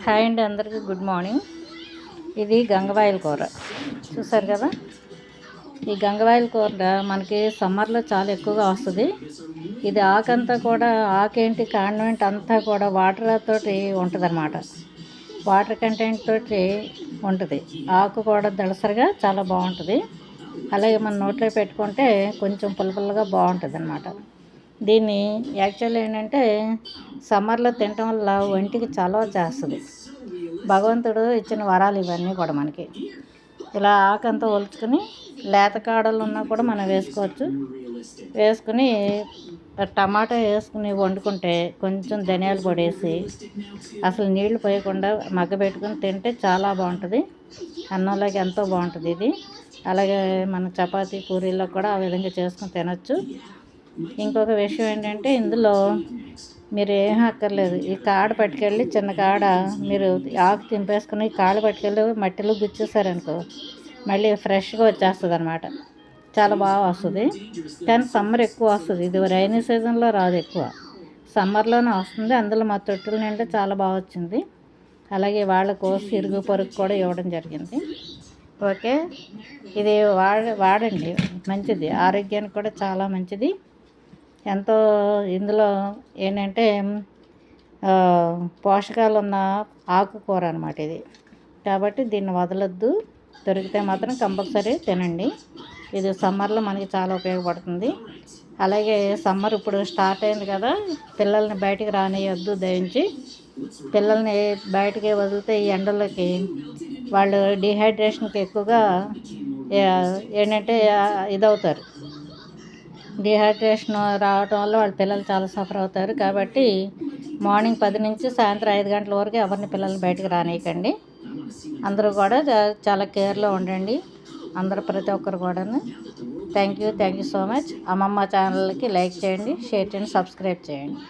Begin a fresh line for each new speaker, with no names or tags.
Hi అండి, అందరికీ good morning. ఇది గంగవాయల కూర చూసారు కదా. ఈ గంగవాయల కూర మనకి సమ్మర్లో చాలా ఎక్కువగా వస్తుంది. ఇది ఆకంతా కూడా ఆకేంటి కాండమెంట్ అంతా కూడా వాటర్ తోటి ఉంటుంది అన్నమాట. వాటర్ కంటెంట్ తోటి ఉంటుంది. ఆకు కూడా దళసరిగా చాలా బాగుంటుంది. అలాగే మన నోట్లో పెట్టుకుంటే కొంచెం పుల్లపుల్లగా బాగుంటుంది అన్నమాట. దీన్ని యాక్చువల్లీ ఏంటంటే సమ్మర్లో తినటం వల్ల ఒంటికి చలవ చేస్తుంది. భగవంతుడు ఇచ్చిన వరాలు ఇవన్నీ కూడా మనకి. ఇలా ఆకంతా ఒలుచుకుని లేత కాడలు ఉన్నా కూడా మనం వేసుకోవచ్చు. వేసుకుని టమాటా వేసుకుని వండుకుంటే కొంచెం ధనియాల పొడి వేసి అసలు నీళ్లు పోయకుండా మగ్గబెట్టుకుని తింటే చాలా బాగుంటుంది. అన్నంలోకి ఎంతో బాగుంటుంది ఇది. అలాగే మన చపాతీ పూరీల్లో కూడా ఆ విధంగా చేసుకుని తినచ్చు. ఇంకొక విషయం ఏంటంటే ఇందులో మీరు ఏం అక్కర్లేదు. ఈ కాడ పట్టుకెళ్ళి చిన్న కాడ మీరు ఆకు తింపేసుకుని కాడ పట్టుకెళ్ళి మట్టిలో గుచ్చేసారనుకో మళ్ళీ ఫ్రెష్గా వచ్చేస్తుంది అనమాట. చాలా బాగా వస్తుంది. కానీ సమ్మర్ ఎక్కువ వస్తుంది. ఇది రైనీ సీజన్లో రాదు, ఎక్కువ సమ్మర్లోనే వస్తుంది. అందులో మా తొట్టుల నిండా చాలా బాగా వచ్చింది. అలాగే వాళ్ళ కోసి ఇరుగు పొరుగు కూడా ఇవ్వడం జరిగింది. ఓకే, ఇది వాడండి, మంచిది, ఆరోగ్యానికి కూడా చాలా మంచిది. ఎంతో ఇందులో ఏంటంటే పోషకాలు ఉన్న ఆకుకూర అన్నమాట ఇది. కాబట్టి దీన్ని వదలొద్దు. దొరికితే మాత్రం కంపల్సరీ తినండి. ఇది సమ్మర్లో మనకి చాలా ఉపయోగపడుతుంది. అలాగే సమ్మర్ ఇప్పుడు స్టార్ట్ అయింది కదా, పిల్లల్ని బయటికి రానియొద్దు దయించి. పిల్లల్ని బయటికి వదిలితే ఈ ఎండలకి వాళ్ళు డిహైడ్రేషన్కి ఎక్కువగా ఏంటంటే ఇదవుతారు. డిహైడ్రేషన్ రావటం వల్ల వాళ్ళ పిల్లలు చాలా సఫర్ అవుతారు. కాబట్టి మార్నింగ్ 10 నుంచి సాయంత్రం 5 గంటల వరకు ఎవరిని పిల్లల్ని బయటకు రానియకండి. అందరూ కూడా చాలా కేర్లో ఉండండి. అందరూ ప్రతి ఒక్కరు కూడాను. Thank you so much. అమ్మమ్మ ఛానల్కి లైక్ చేయండి, షేర్ చేయండి, సబ్స్క్రైబ్ చేయండి.